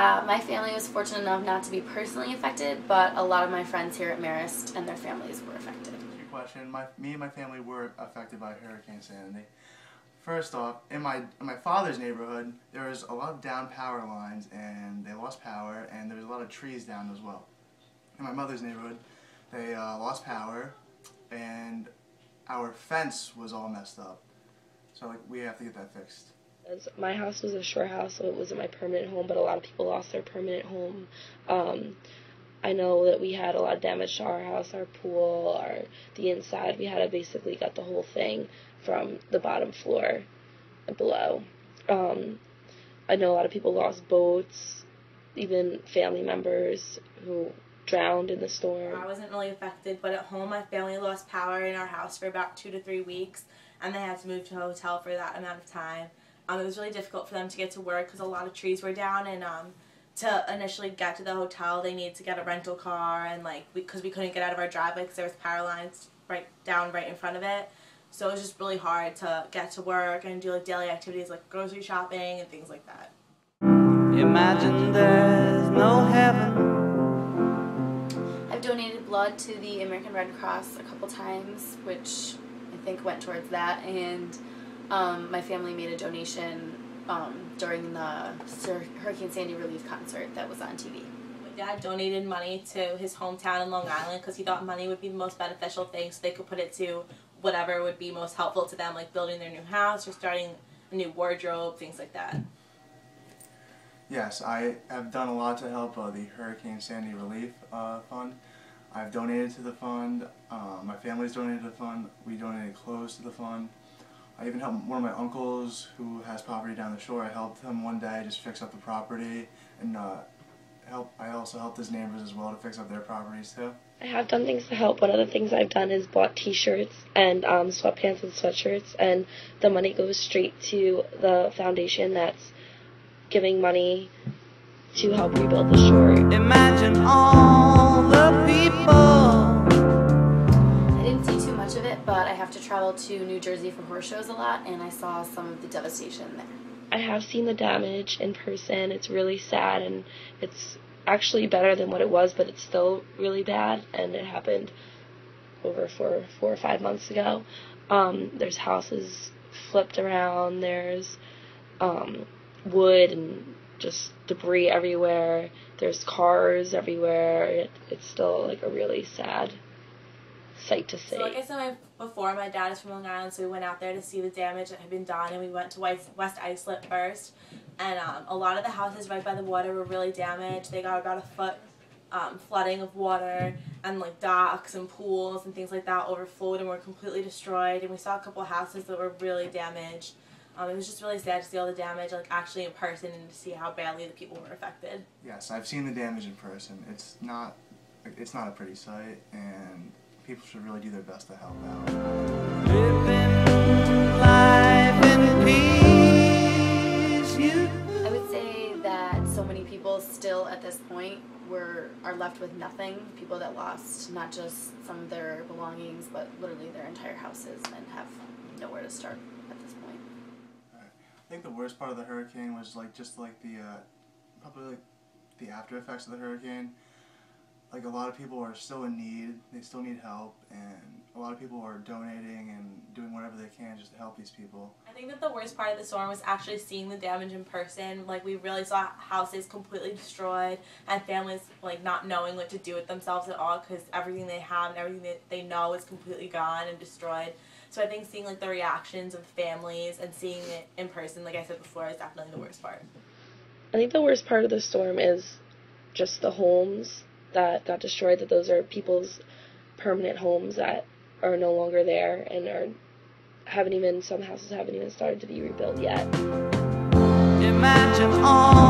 My family was fortunate enough not to be personally affected, but a lot of my friends here at Marist and their families were affected. Good question. Me and my family were affected by Hurricane Sandy. First off, in my father's neighborhood, there was a lot of down power lines, and they lost power, and there was a lot of trees down as well. In my mother's neighborhood, they lost power, and our fence was all messed up. So we have to get that fixed. My house was a shore house, so it wasn't my permanent home, but a lot of people lost their permanent home. I know that we had a lot of damage to our house, our pool, the inside. We had to basically gut the whole thing from the bottom floor and below. I know a lot of people lost boats, even family members who drowned in the storm. I wasn't really affected, but at home my family lost power in our house for about 2 to 3 weeks, and they had to move to a hotel for that amount of time. It was really difficult for them to get to work because a lot of trees were down, and to initially get to the hotel they needed to get a rental car, and because we couldn't get out of our driveway because there was power lines right in front of it. So it was just really hard to get to work and do daily activities like grocery shopping and things like that. Imagine there's no heaven. I've donated blood to the American Red Cross a couple times, which I think went towards that, and my family made a donation during the Hurricane Sandy relief concert that was on TV. My dad donated money to his hometown in Long Island because he thought money would be the most beneficial thing, so they could put it to whatever would be most helpful to them, like building their new house or starting a new wardrobe, things like that. Yes, I have done a lot to help the Hurricane Sandy Relief Fund. I've donated to the fund, my family's donated to the fund, we donated clothes to the fund. I even helped one of my uncles who has property down the shore. I helped him one day just fix up the property, and I also helped his neighbors as well to fix up their properties too. I have done things to help. One of the things I've done is bought t-shirts and sweatpants and sweatshirts, and the money goes straight to the foundation that's giving money to help rebuild the shore. Imagine all the people. I didn't see too much of it, but I have to travel to New Jersey for horse shows a lot, and I saw some of the devastation there. I have seen the damage in person. It's really sad, and it's actually better than what it was, but it's still really bad, and it happened over 4 or 5 months ago. There's houses flipped around, there's wood and just debris everywhere, there's cars everywhere. It's still a really sad sight to see. So like I said before, my dad is from Long Island, so we went out there to see the damage that had been done, and we went to West Islip first, and a lot of the houses right by the water were really damaged. They got about a foot flooding of water, and docks and pools and things like that overflowed and were completely destroyed, and we saw a couple of houses that were really damaged. It was just really sad to see all the damage actually in person and to see how badly the people were affected. Yes, I've seen the damage in person. It's not a pretty sight, and people should really do their best to help out. Living life in peace. I would say that so many people still at this point are left with nothing. People that lost not just some of their belongings, but literally their entire houses, and have nowhere to start at this point. I think the worst part of the hurricane was probably the after effects of the hurricane. A lot of people are still in need, they still need help, and a lot of people are donating and doing whatever they can just to help these people. I think that the worst part of the storm was actually seeing the damage in person. We really saw houses completely destroyed, and families not knowing what to do with themselves at all, because everything they have and everything that they know is completely gone and destroyed. So I think seeing the reactions of families and seeing it in person, like I said before, is definitely the worst part. I think the worst part of the storm is just the homes that got destroyed, that those are people's permanent homes that are no longer there and some houses haven't even started to be rebuilt yet. Imagine all